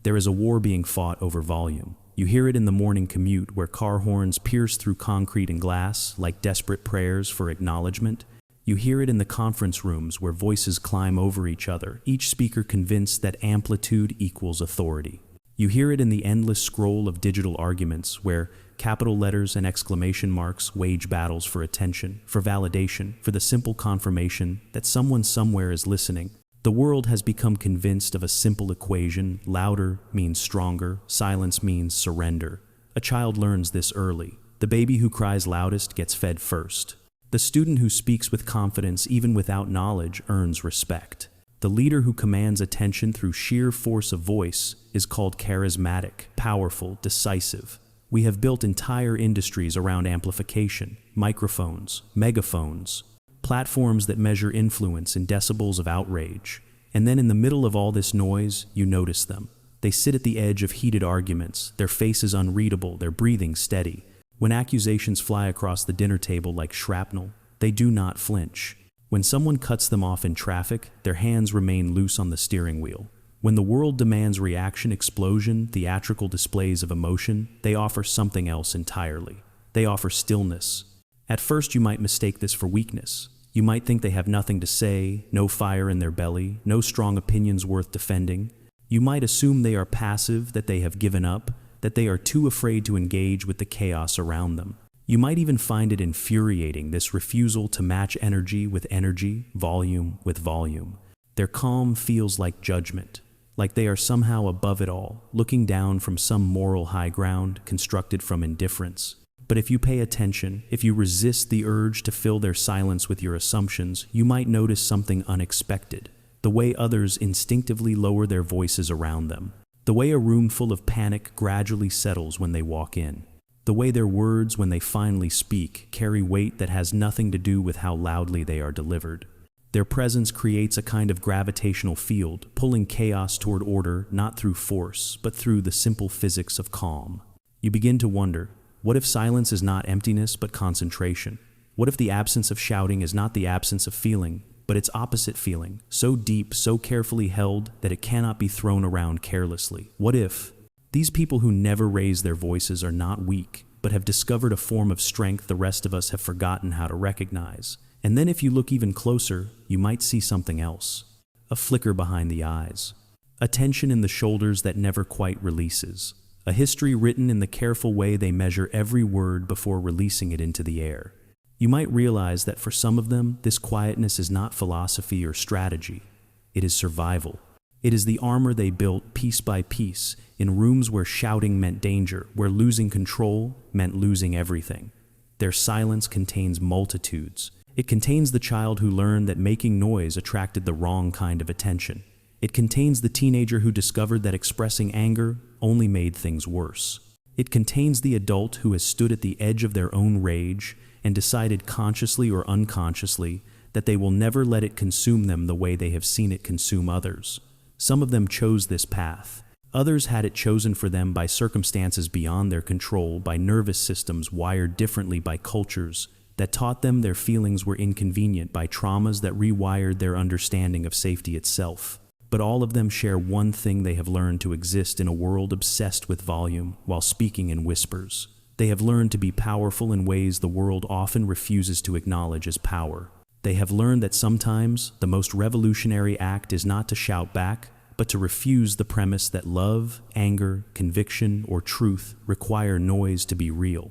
There is a war being fought over volume. You hear it in the morning commute where car horns pierce through concrete and glass like desperate prayers for acknowledgement. You hear it in the conference rooms where voices climb over each other, each speaker convinced that amplitude equals authority. You hear it in the endless scroll of digital arguments where capital letters and exclamation marks wage battles for attention, for validation, for the simple confirmation that someone somewhere is listening. The world has become convinced of a simple equation: louder means stronger, silence means surrender. A child learns this early. The baby who cries loudest gets fed first. The student who speaks with confidence even without knowledge earns respect. The leader who commands attention through sheer force of voice is called charismatic, powerful, decisive. We have built entire industries around amplification: microphones, megaphones, platforms that measure influence in decibels of outrage. And then in the middle of all this noise, you notice them. They sit at the edge of heated arguments, their faces unreadable, their breathing steady. When accusations fly across the dinner table like shrapnel, they do not flinch. When someone cuts them off in traffic, their hands remain loose on the steering wheel. When the world demands reaction, explosion, theatrical displays of emotion, they offer something else entirely. They offer stillness. At first, you might mistake this for weakness. You might think they have nothing to say, no fire in their belly, no strong opinions worth defending. You might assume they are passive, that they have given up, that they are too afraid to engage with the chaos around them. You might even find it infuriating, this refusal to match energy with energy, volume with volume. Their calm feels like judgment, like they are somehow above it all, looking down from some moral high ground constructed from indifference. But if you pay attention, if you resist the urge to fill their silence with your assumptions, you might notice something unexpected: the way others instinctively lower their voices around them. The way a room full of panic gradually settles when they walk in. The way their words, when they finally speak, carry weight that has nothing to do with how loudly they are delivered. Their presence creates a kind of gravitational field, pulling chaos toward order, not through force, but through the simple physics of calm. You begin to wonder, what if silence is not emptiness but concentration? What if the absence of shouting is not the absence of feeling, but its opposite feeling, so deep, so carefully held that it cannot be thrown around carelessly? What if these people who never raise their voices are not weak, but have discovered a form of strength the rest of us have forgotten how to recognize? And then if you look even closer, you might see something else. A flicker behind the eyes. A tension in the shoulders that never quite releases. A history written in the careful way they measure every word before releasing it into the air. You might realize that for some of them, this quietness is not philosophy or strategy. It is survival. It is the armor they built piece by piece in rooms where shouting meant danger, where losing control meant losing everything. Their silence contains multitudes. It contains the child who learned that making noise attracted the wrong kind of attention. It contains the teenager who discovered that expressing anger only made things worse. It contains the adult who has stood at the edge of their own rage and decided consciously or unconsciously that they will never let it consume them the way they have seen it consume others. Some of them chose this path. Others had it chosen for them by circumstances beyond their control, by nervous systems wired differently, by cultures that taught them their feelings were inconvenient, by traumas that rewired their understanding of safety itself. But all of them share one thing: they have learned to exist in a world obsessed with volume while speaking in whispers. They have learned to be powerful in ways the world often refuses to acknowledge as power. They have learned that sometimes the most revolutionary act is not to shout back, but to refuse the premise that love, anger, conviction, or truth require noise to be real.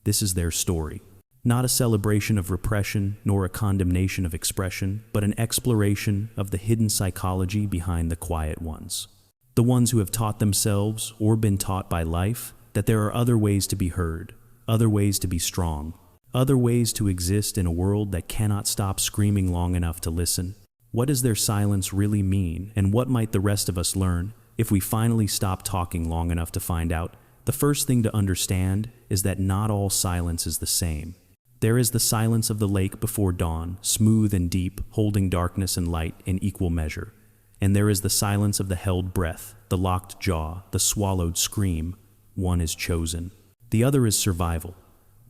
This is their story. Not a celebration of repression, nor a condemnation of expression, but an exploration of the hidden psychology behind the quiet ones. The ones who have taught themselves, or been taught by life, that there are other ways to be heard, other ways to be strong, other ways to exist in a world that cannot stop screaming long enough to listen. What does their silence really mean, and what might the rest of us learn if we finally stop talking long enough to find out? The first thing to understand is that not all silence is the same. There is the silence of the lake before dawn, smooth and deep, holding darkness and light in equal measure. And there is the silence of the held breath, the locked jaw, the swallowed scream. One is chosen. The other is survival.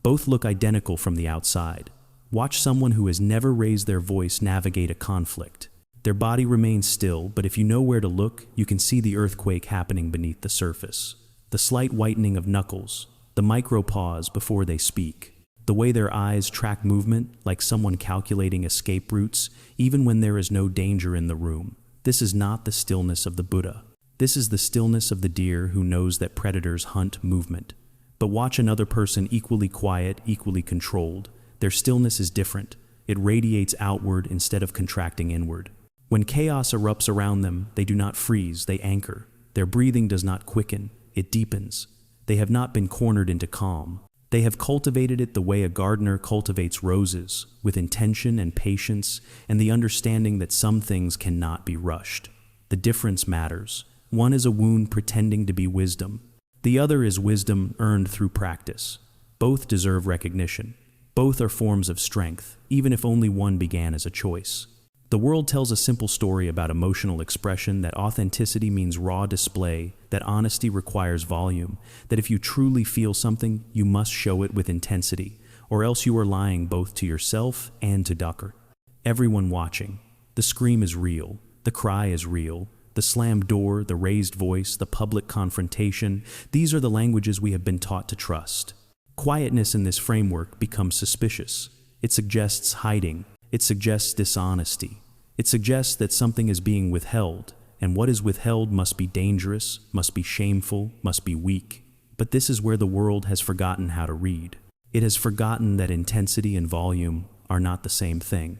Both look identical from the outside. Watch someone who has never raised their voice navigate a conflict. Their body remains still, but if you know where to look, you can see the earthquake happening beneath the surface. The slight whitening of knuckles, the micro pause before they speak, the way their eyes track movement like someone calculating escape routes, even when there is no danger in the room. This is not the stillness of the Buddha. This is the stillness of the deer who knows that predators hunt movement. But watch another person equally quiet, equally controlled. Their stillness is different. It radiates outward instead of contracting inward. When chaos erupts around them, they do not freeze, they anchor. Their breathing does not quicken, it deepens. They have not been cornered into calm. They have cultivated it the way a gardener cultivates roses, with intention and patience, and the understanding that some things cannot be rushed. The difference matters. One is a wound pretending to be wisdom. The other is wisdom earned through practice. Both deserve recognition. Both are forms of strength, even if only one began as a choice. The world tells a simple story about emotional expression, that authenticity means raw display, that honesty requires volume, that if you truly feel something, you must show it with intensity, or else you are lying both to yourself and to Ducker. Everyone watching. The scream is real. The cry is real. The slammed door, the raised voice, the public confrontation, these are the languages we have been taught to trust. Quietness in this framework becomes suspicious. It suggests hiding. It suggests dishonesty. It suggests that something is being withheld, and what is withheld must be dangerous, must be shameful, must be weak. But this is where the world has forgotten how to read. It has forgotten that intensity and volume are not the same thing.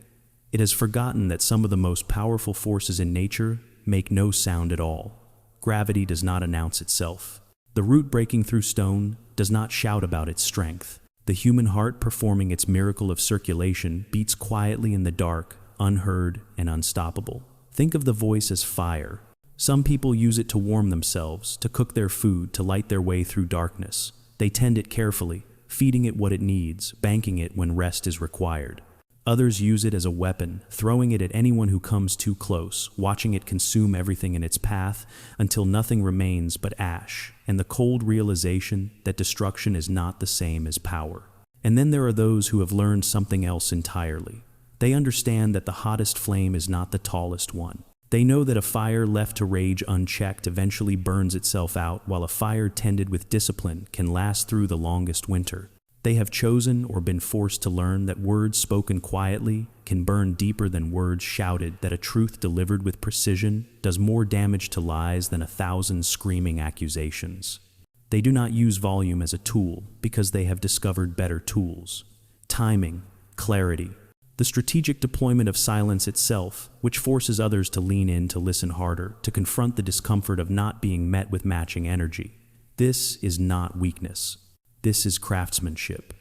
It has forgotten that some of the most powerful forces in nature make no sound at all. Gravity does not announce itself. The root breaking through stone does not shout about its strength. The human heart, performing its miracle of circulation, beats quietly in the dark, unheard and unstoppable. Think of the voice as fire. Some people use it to warm themselves, to cook their food, to light their way through darkness. They tend it carefully, feeding it what it needs, banking it when rest is required. Others use it as a weapon, throwing it at anyone who comes too close, watching it consume everything in its path until nothing remains but ash, and the cold realization that destruction is not the same as power. And then there are those who have learned something else entirely. They understand that the hottest flame is not the tallest one. They know that a fire left to rage unchecked eventually burns itself out, while a fire tended with discipline can last through the longest winter. They have chosen or been forced to learn that words spoken quietly can burn deeper than words shouted, that a truth delivered with precision does more damage to lies than 1,000 screaming accusations. They do not use volume as a tool because they have discovered better tools. Timing, clarity, the strategic deployment of silence itself, which forces others to lean in, to listen harder, to confront the discomfort of not being met with matching energy. This is not weakness. This is craftsmanship.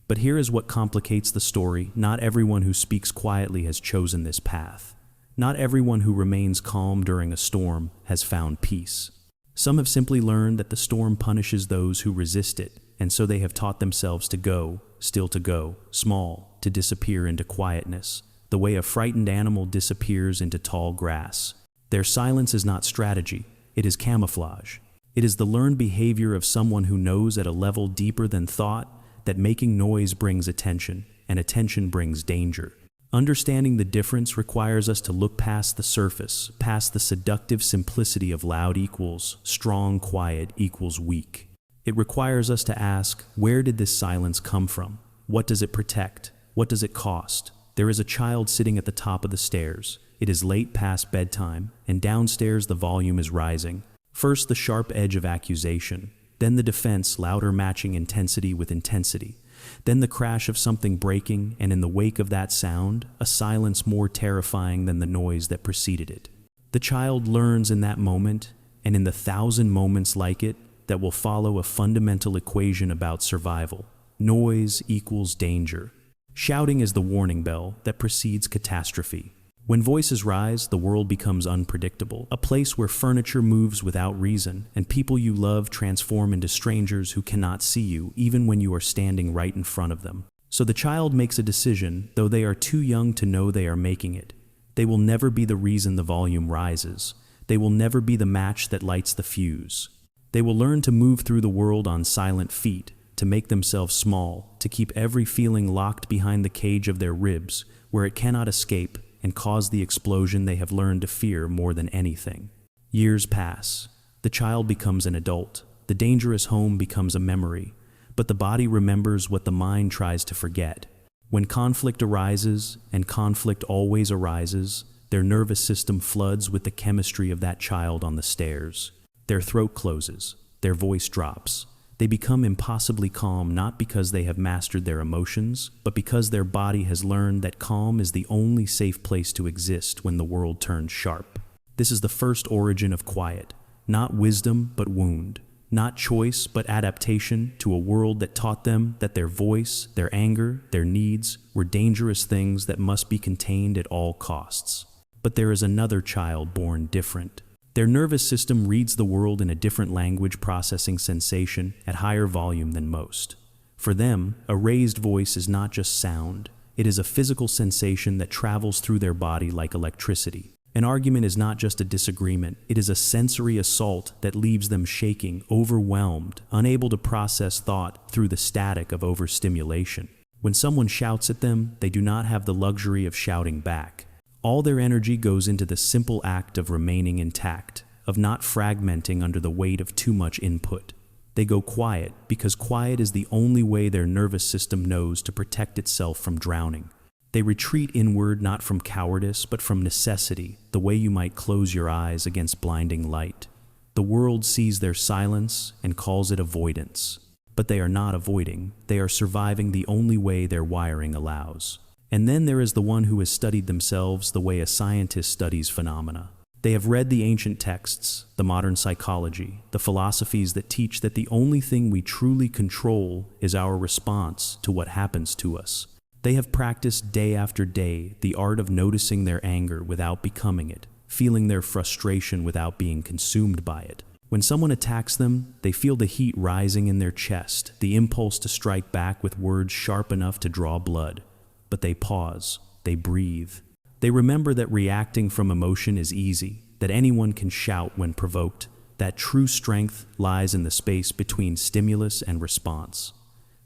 But here is what complicates the story. Not everyone who speaks quietly has chosen this path. Not everyone who remains calm during a storm has found peace. Some have simply learned that the storm punishes those who resist it, and so they have taught themselves to go, still to go, small, to disappear into quietness, the way a frightened animal disappears into tall grass. Their silence is not strategy, it is camouflage. It is the learned behavior of someone who knows at a level deeper than thought that making noise brings attention, and attention brings danger. Understanding the difference requires us to look past the surface, past the seductive simplicity of loud equals strong, quiet equals weak. It requires us to ask, where did this silence come from? What does it protect? What does it cost? There is a child sitting at the top of the stairs. It is late past bedtime, and downstairs the volume is rising. First the sharp edge of accusation, then the defense, louder, matching intensity with intensity, then the crash of something breaking, and in the wake of that sound, a silence more terrifying than the noise that preceded it. The child learns in that moment, and in the 1,000 moments like it, that will follow, a fundamental equation about survival. Noise equals danger. Shouting is the warning bell that precedes catastrophe. When voices rise, the world becomes unpredictable, a place where furniture moves without reason, and people you love transform into strangers who cannot see you, even when you are standing right in front of them. So the child makes a decision, though they are too young to know they are making it. They will never be the reason the volume rises. They will never be the match that lights the fuse. They will learn to move through the world on silent feet, to make themselves small, to keep every feeling locked behind the cage of their ribs, where it cannot escape, and cause the explosion they have learned to fear more than anything. Years pass. The child becomes an adult. The dangerous home becomes a memory, but the body remembers what the mind tries to forget. When conflict arises, and conflict always arises, their nervous system floods with the chemistry of that child on the stairs. Their throat closes, their voice drops. They become impossibly calm not because they have mastered their emotions, but because their body has learned that calm is the only safe place to exist when the world turns sharp. This is the first origin of quiet, not wisdom but wound, not choice but adaptation to a world that taught them that their voice, their anger, their needs were dangerous things that must be contained at all costs. But there is another child born different. Their nervous system reads the world in a different language, processing sensation at higher volume than most. For them, a raised voice is not just sound. It is a physical sensation that travels through their body like electricity. An argument is not just a disagreement. It is a sensory assault that leaves them shaking, overwhelmed, unable to process thought through the static of overstimulation. When someone shouts at them, they do not have the luxury of shouting back. All their energy goes into the simple act of remaining intact, of not fragmenting under the weight of too much input. They go quiet because quiet is the only way their nervous system knows to protect itself from drowning. They retreat inward not from cowardice but from necessity, the way you might close your eyes against blinding light. The world sees their silence and calls it avoidance. But they are not avoiding, they are surviving the only way their wiring allows. And then there is the one who has studied themselves the way a scientist studies phenomena. They have read the ancient texts, the modern psychology, the philosophies that teach that the only thing we truly control is our response to what happens to us. They have practiced day after day the art of noticing their anger without becoming it, feeling their frustration without being consumed by it. When someone attacks them, they feel the heat rising in their chest, the impulse to strike back with words sharp enough to draw blood. But they pause, they breathe. They remember that reacting from emotion is easy, that anyone can shout when provoked, that true strength lies in the space between stimulus and response.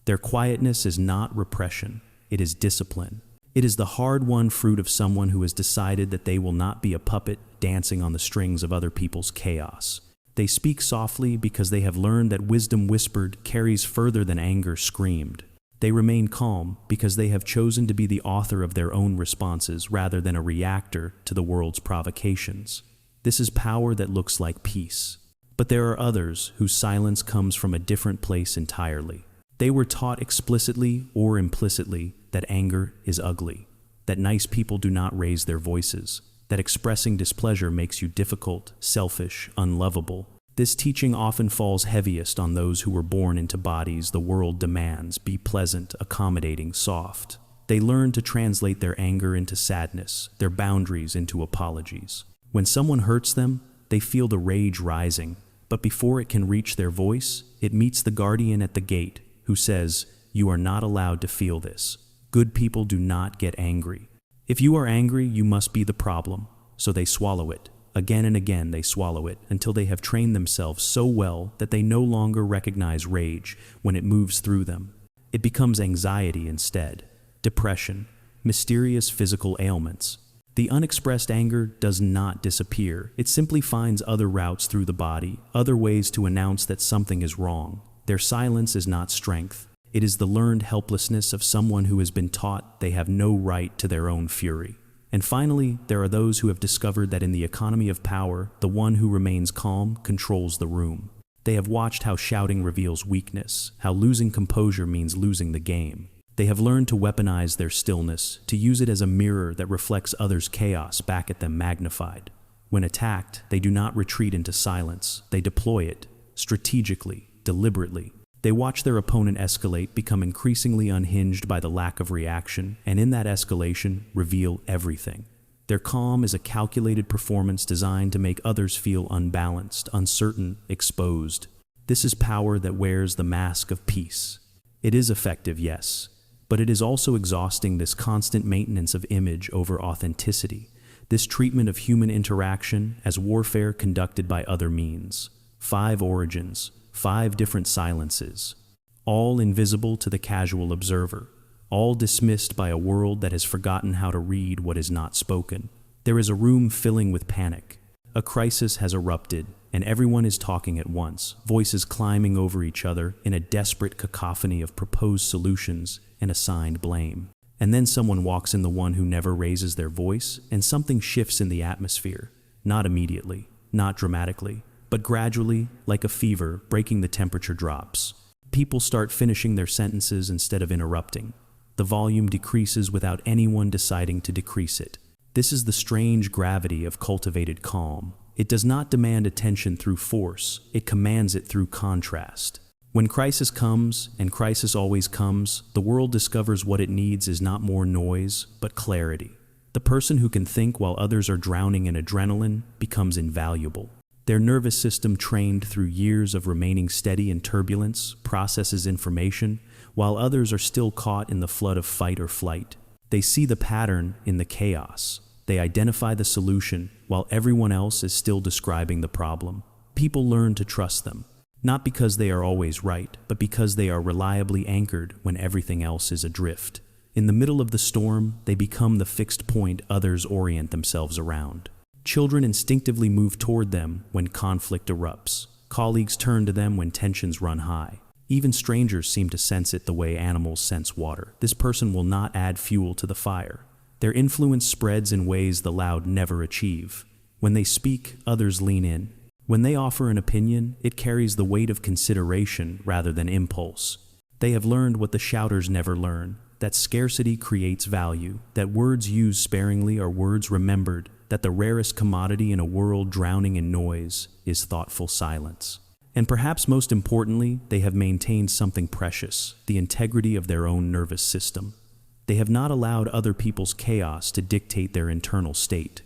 Their quietness is not repression, it is discipline. It is the hard-won fruit of someone who has decided that they will not be a puppet dancing on the strings of other people's chaos. They speak softly because they have learned that wisdom whispered carries further than anger screamed. They remain calm because they have chosen to be the author of their own responses rather than a reactor to the world's provocations. This is power that looks like peace. But there are others whose silence comes from a different place entirely. They were taught explicitly or implicitly that anger is ugly, that nice people do not raise their voices, that expressing displeasure makes you difficult, selfish, unlovable. This teaching often falls heaviest on those who were born into bodies the world demands be pleasant, accommodating, soft. They learn to translate their anger into sadness, their boundaries into apologies. When someone hurts them, they feel the rage rising, but before it can reach their voice, it meets the guardian at the gate, who says, "You are not allowed to feel this. Good people do not get angry. If you are angry, you must be the problem." So they swallow it. Again and again they swallow it until they have trained themselves so well that they no longer recognize rage when it moves through them. It becomes anxiety instead, depression, mysterious physical ailments. The unexpressed anger does not disappear. It simply finds other routes through the body, other ways to announce that something is wrong. Their silence is not strength. It is the learned helplessness of someone who has been taught they have no right to their own fury. And finally, there are those who have discovered that in the economy of power, the one who remains calm controls the room. They have watched how shouting reveals weakness, how losing composure means losing the game. They have learned to weaponize their stillness, to use it as a mirror that reflects others' chaos back at them magnified. When attacked, they do not retreat into silence. They deploy it, strategically, deliberately. They watch their opponent escalate, become increasingly unhinged by the lack of reaction, and in that escalation, reveal everything. Their calm is a calculated performance designed to make others feel unbalanced, uncertain, exposed. This is power that wears the mask of peace. It is effective, yes, but it is also exhausting, this constant maintenance of image over authenticity, this treatment of human interaction as warfare conducted by other means. 5 origins, 5 different silences, all invisible to the casual observer, all dismissed by a world that has forgotten how to read what is not spoken. There is a room filling with panic. A crisis has erupted, and everyone is talking at once, voices climbing over each other in a desperate cacophony of proposed solutions and assigned blame. And then someone walks in, the one who never raises their voice, and something shifts in the atmosphere. Not immediately, not dramatically, but gradually, like a fever, breaking the temperature drops. People start finishing their sentences instead of interrupting. The volume decreases without anyone deciding to decrease it. This is the strange gravity of cultivated calm. It does not demand attention through force, it commands it through contrast. When crisis comes, and crisis always comes, the world discovers what it needs is not more noise, but clarity. The person who can think while others are drowning in adrenaline becomes invaluable. Their nervous system, trained through years of remaining steady in turbulence, processes information, while others are still caught in the flood of fight or flight. They see the pattern in the chaos. They identify the solution while everyone else is still describing the problem. People learn to trust them, not because they are always right, but because they are reliably anchored when everything else is adrift. In the middle of the storm, they become the fixed point others orient themselves around. Children instinctively move toward them when conflict erupts. Colleagues turn to them when tensions run high. Even strangers seem to sense it the way animals sense water. This person will not add fuel to the fire. Their influence spreads in ways the loud never achieve. When they speak, others lean in. When they offer an opinion, it carries the weight of consideration rather than impulse. They have learned what the shouters never learn, that scarcity creates value, that words used sparingly are words remembered, that the rarest commodity in a world drowning in noise is thoughtful silence. And perhaps most importantly, they have maintained something precious, the integrity of their own nervous system. They have not allowed other people's chaos to dictate their internal state.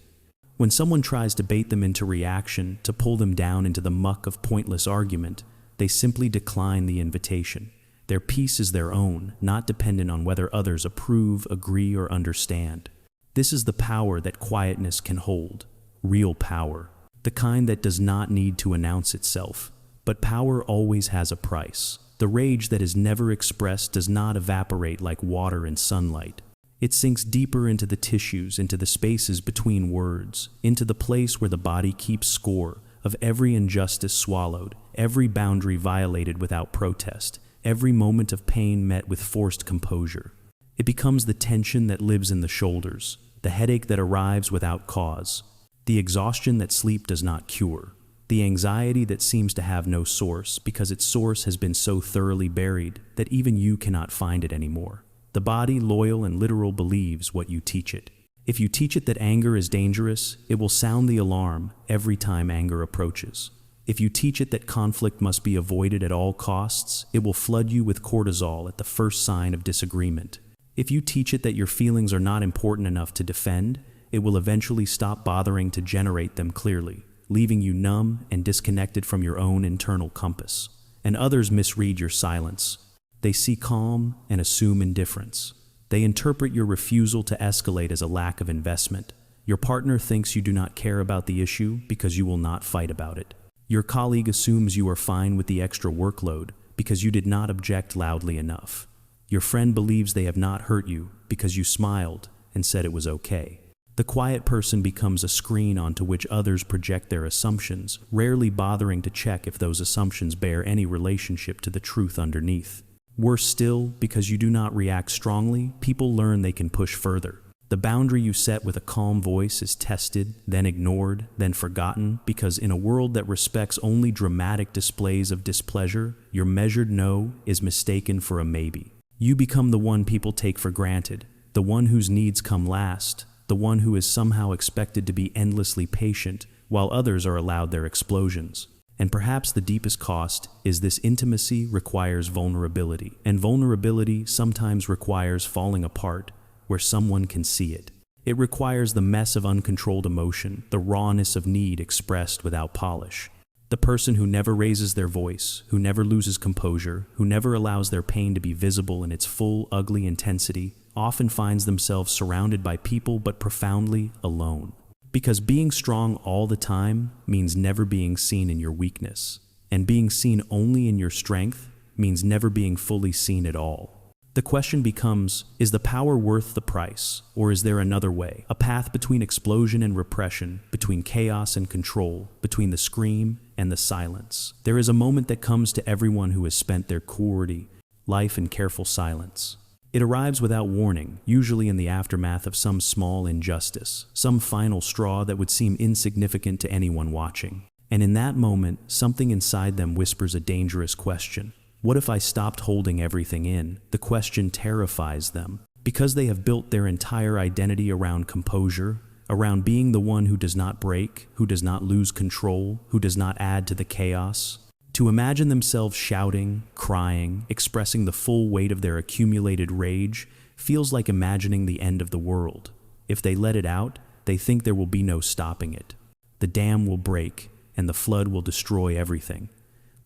When someone tries to bait them into reaction, to pull them down into the muck of pointless argument, they simply decline the invitation. Their peace is their own, not dependent on whether others approve, agree, or understand. This is the power that quietness can hold. Real power. The kind that does not need to announce itself. But power always has a price. The rage that is never expressed does not evaporate like water in sunlight. It sinks deeper into the tissues, into the spaces between words, into the place where the body keeps score of every injustice swallowed, every boundary violated without protest, every moment of pain met with forced composure. It becomes the tension that lives in the shoulders, the headache that arrives without cause, the exhaustion that sleep does not cure, the anxiety that seems to have no source because its source has been so thoroughly buried that even you cannot find it anymore. The body, loyal and literal, believes what you teach it. If you teach it that anger is dangerous, it will sound the alarm every time anger approaches. If you teach it that conflict must be avoided at all costs, it will flood you with cortisol at the first sign of disagreement. If you teach it that your feelings are not important enough to defend, it will eventually stop bothering to generate them clearly, leaving you numb and disconnected from your own internal compass. And others misread your silence. They see calm and assume indifference. They interpret your refusal to escalate as a lack of investment. Your partner thinks you do not care about the issue because you will not fight about it. Your colleague assumes you are fine with the extra workload because you did not object loudly enough. Your friend believes they have not hurt you because you smiled and said it was okay. The quiet person becomes a screen onto which others project their assumptions, rarely bothering to check if those assumptions bear any relationship to the truth underneath. Worse still, because you do not react strongly, people learn they can push further. The boundary you set with a calm voice is tested, then ignored, then forgotten, because in a world that respects only dramatic displays of displeasure, your measured no is mistaken for a maybe. You become the one people take for granted, the one whose needs come last, the one who is somehow expected to be endlessly patient, while others are allowed their explosions. And perhaps the deepest cost is this: intimacy requires vulnerability, and vulnerability sometimes requires falling apart where someone can see it. It requires the mess of uncontrolled emotion, the rawness of need expressed without polish. The person who never raises their voice, who never loses composure, who never allows their pain to be visible in its full, ugly intensity, often finds themselves surrounded by people but profoundly alone. Because being strong all the time means never being seen in your weakness, and being seen only in your strength means never being fully seen at all. The question becomes, is the power worth the price, or is there another way? A path between explosion and repression, between chaos and control, between the scream and the silence. There is a moment that comes to everyone who has spent their courtly life in careful silence. It arrives without warning, usually in the aftermath of some small injustice, some final straw that would seem insignificant to anyone watching. And in that moment, something inside them whispers a dangerous question. What if I stopped holding everything in? The question terrifies them, because they have built their entire identity around composure, around being the one who does not break, who does not lose control, who does not add to the chaos. To imagine themselves shouting, crying, expressing the full weight of their accumulated rage feels like imagining the end of the world. If they let it out, they think there will be no stopping it. The dam will break, and the flood will destroy everything.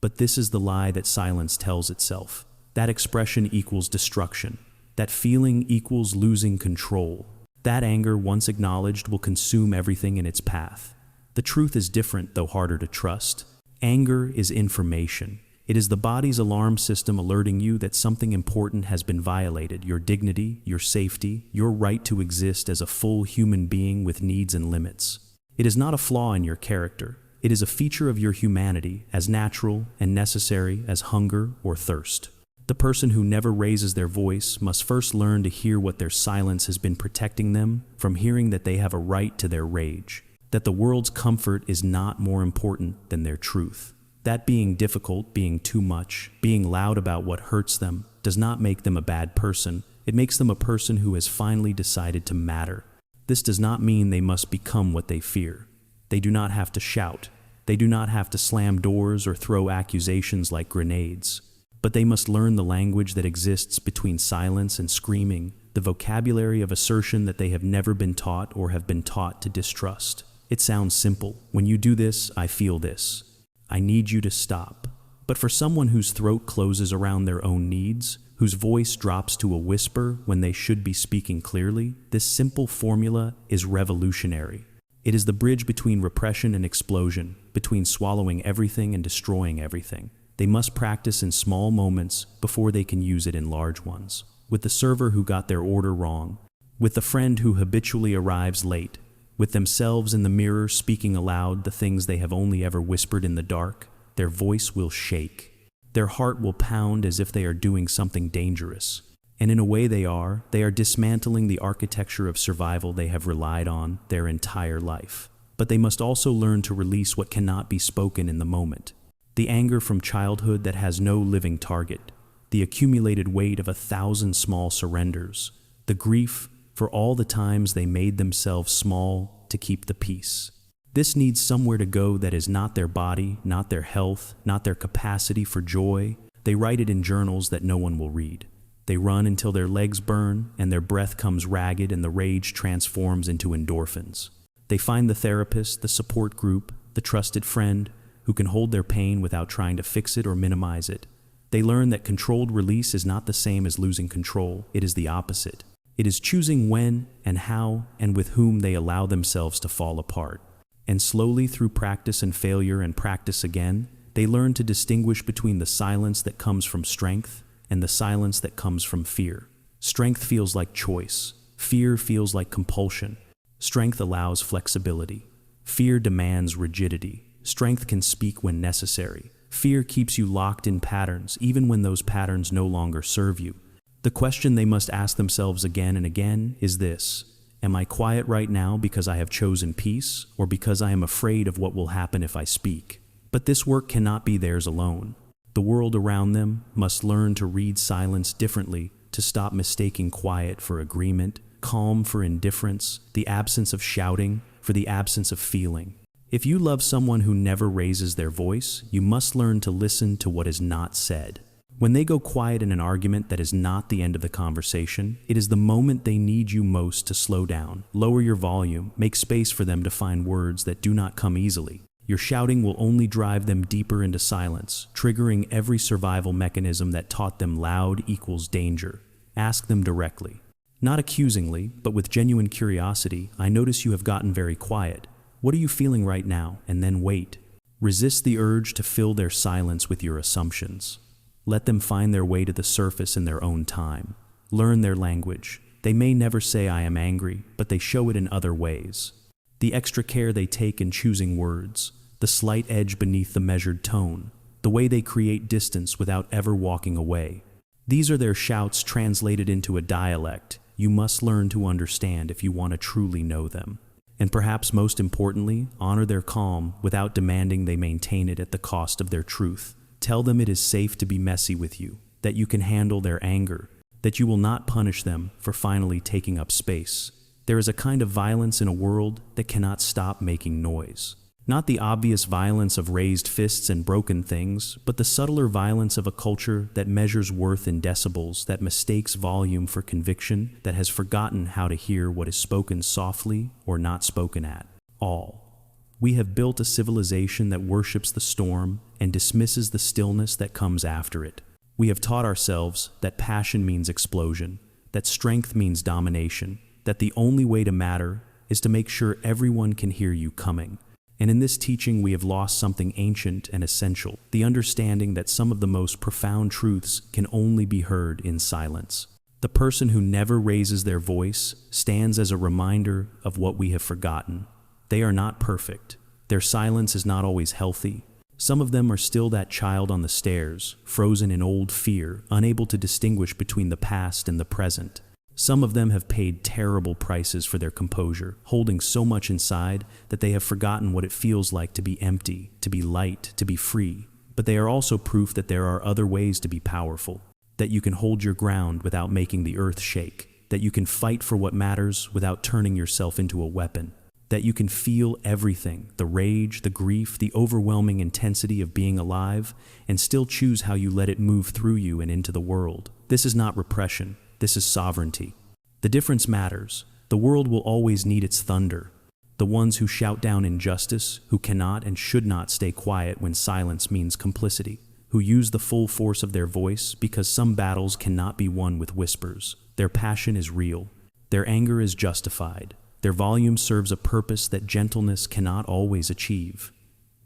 But this is the lie that silence tells itself. That expression equals destruction. That feeling equals losing control. That anger, once acknowledged, will consume everything in its path. The truth is different, though harder to trust. Anger is information. It is the body's alarm system alerting you that something important has been violated: your dignity, your safety, your right to exist as a full human being with needs and limits. It is not a flaw in your character. It is a feature of your humanity, as natural and necessary as hunger or thirst. The person who never raises their voice must first learn to hear what their silence has been protecting them from hearing, that they have a right to their rage, that the world's comfort is not more important than their truth. That being difficult, being too much, being loud about what hurts them does not make them a bad person. It makes them a person who has finally decided to matter. This does not mean they must become what they fear. They do not have to shout. They do not have to slam doors or throw accusations like grenades. But they must learn the language that exists between silence and screaming, the vocabulary of assertion that they have never been taught or have been taught to distrust. It sounds simple. When you do this, I feel this. I need you to stop. But for someone whose throat closes around their own needs, whose voice drops to a whisper when they should be speaking clearly, this simple formula is revolutionary. It is the bridge between repression and explosion, between swallowing everything and destroying everything. They must practice in small moments before they can use it in large ones. With the server who got their order wrong, with the friend who habitually arrives late, with themselves in the mirror speaking aloud the things they have only ever whispered in the dark, their voice will shake. Their heart will pound as if they are doing something dangerous. And in a way they are dismantling the architecture of survival they have relied on their entire life. But they must also learn to release what cannot be spoken in the moment. The anger from childhood that has no living target, the accumulated weight of 1,000 small surrenders, the grief for all the times they made themselves small to keep the peace. This needs somewhere to go that is not their body, not their health, not their capacity for joy. They write it in journals that no one will read. They run until their legs burn and their breath comes ragged and the rage transforms into endorphins. They find the therapist, the support group, the trusted friend who can hold their pain without trying to fix it or minimize it. They learn that controlled release is not the same as losing control. It is the opposite. It is choosing when and how and with whom they allow themselves to fall apart. And slowly, through practice and failure and practice again, they learn to distinguish between the silence that comes from strength and the silence that comes from fear. Strength feels like choice. Fear feels like compulsion. Strength allows flexibility. Fear demands rigidity. Strength can speak when necessary. Fear keeps you locked in patterns, even when those patterns no longer serve you. The question they must ask themselves again and again is this: am I quiet right now because I have chosen peace, or because I am afraid of what will happen if I speak? But this work cannot be theirs alone. The world around them must learn to read silence differently, to stop mistaking quiet for agreement, calm for indifference, the absence of shouting for the absence of feeling. If you love someone who never raises their voice, you must learn to listen to what is not said. When they go quiet in an argument, that is not the end of the conversation. It is the moment they need you most to slow down. Lower your volume, make space for them to find words that do not come easily. Your shouting will only drive them deeper into silence, triggering every survival mechanism that taught them loud equals danger. Ask them directly. Not accusingly, but with genuine curiosity. I notice you have gotten very quiet. What are you feeling right now? And then wait. Resist the urge to fill their silence with your assumptions. Let them find their way to the surface in their own time. Learn their language. They may never say "I am angry," but they show it in other ways. The extra care they take in choosing words, the slight edge beneath the measured tone, the way they create distance without ever walking away. These are their shouts translated into a dialect you must learn to understand if you want to truly know them. And perhaps most importantly, honor their calm without demanding they maintain it at the cost of their truth. Tell them it is safe to be messy with you, that you can handle their anger, that you will not punish them for finally taking up space. There is a kind of violence in a world that cannot stop making noise. Not the obvious violence of raised fists and broken things, but the subtler violence of a culture that measures worth in decibels, that mistakes volume for conviction, that has forgotten how to hear what is spoken softly or not spoken at all. We have built a civilization that worships the storm and dismisses the stillness that comes after it. We have taught ourselves that passion means explosion, that strength means domination, that the only way to matter is to make sure everyone can hear you coming. And in this teaching, we have lost something ancient and essential, the understanding that some of the most profound truths can only be heard in silence. The person who never raises their voice stands as a reminder of what we have forgotten. They are not perfect. Their silence is not always healthy. Some of them are still that child on the stairs, frozen in old fear, unable to distinguish between the past and the present. Some of them have paid terrible prices for their composure, holding so much inside that they have forgotten what it feels like to be empty, to be light, to be free. But they are also proof that there are other ways to be powerful, that you can hold your ground without making the earth shake, that you can fight for what matters without turning yourself into a weapon, that you can feel everything, the rage, the grief, the overwhelming intensity of being alive, and still choose how you let it move through you and into the world. This is not repression. This is sovereignty. The difference matters. The world will always need its thunder. The ones who shout down injustice, who cannot and should not stay quiet when silence means complicity, who use the full force of their voice because some battles cannot be won with whispers. Their passion is real. Their anger is justified. Their volume serves a purpose that gentleness cannot always achieve.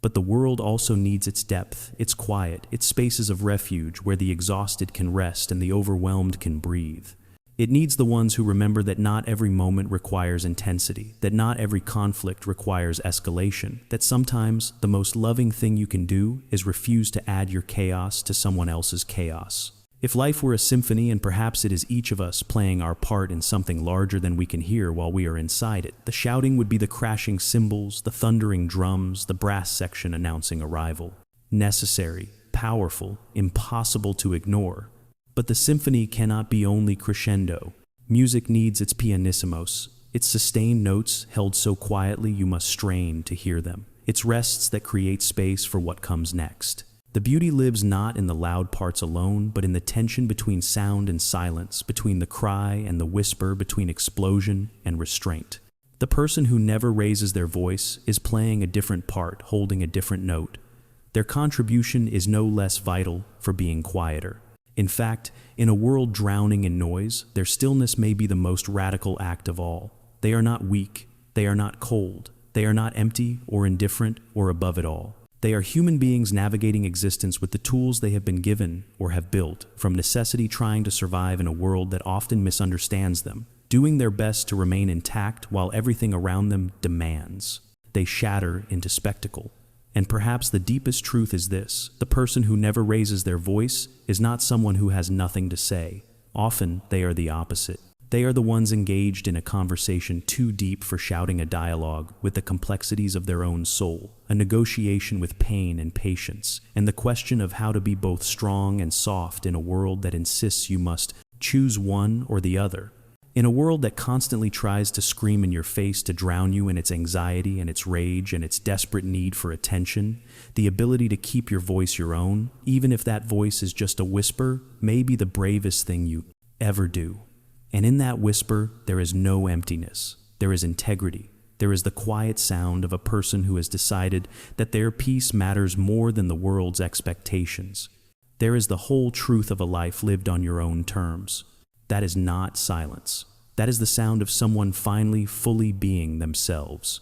But the world also needs its depth, its quiet, its spaces of refuge where the exhausted can rest and the overwhelmed can breathe. It needs the ones who remember that not every moment requires intensity, that not every conflict requires escalation, that sometimes the most loving thing you can do is refuse to add your chaos to someone else's chaos. If life were a symphony and perhaps it is each of us playing our part in something larger than we can hear while we are inside it, the shouting would be the crashing cymbals, the thundering drums, the brass section announcing arrival. Necessary, powerful, impossible to ignore. But the symphony cannot be only crescendo. Music needs its pianissimos, its sustained notes held so quietly you must strain to hear them, its rests that create space for what comes next. The beauty lives not in the loud parts alone, but in the tension between sound and silence, between the cry and the whisper, between explosion and restraint. The person who never raises their voice is playing a different part, holding a different note. Their contribution is no less vital for being quieter. In fact, in a world drowning in noise, their stillness may be the most radical act of all. They are not weak, they are not cold, they are not empty or indifferent or above it all. They are human beings navigating existence with the tools they have been given or have built, from necessity trying to survive in a world that often misunderstands them, doing their best to remain intact while everything around them demands. They shatter into spectacle. And perhaps the deepest truth is this: the person who never raises their voice is not someone who has nothing to say. Often they are the opposite. They are the ones engaged in a conversation too deep for shouting, a dialogue with the complexities of their own soul, a negotiation with pain and patience, and the question of how to be both strong and soft in a world that insists you must choose one or the other. In a world that constantly tries to scream in your face to drown you in its anxiety and its rage and its desperate need for attention, the ability to keep your voice your own, even if that voice is just a whisper, may be the bravest thing you ever do. And in that whisper, there is no emptiness. There is integrity. There is the quiet sound of a person who has decided that their peace matters more than the world's expectations. There is the whole truth of a life lived on your own terms. That is not silence. That is the sound of someone finally, fully being themselves.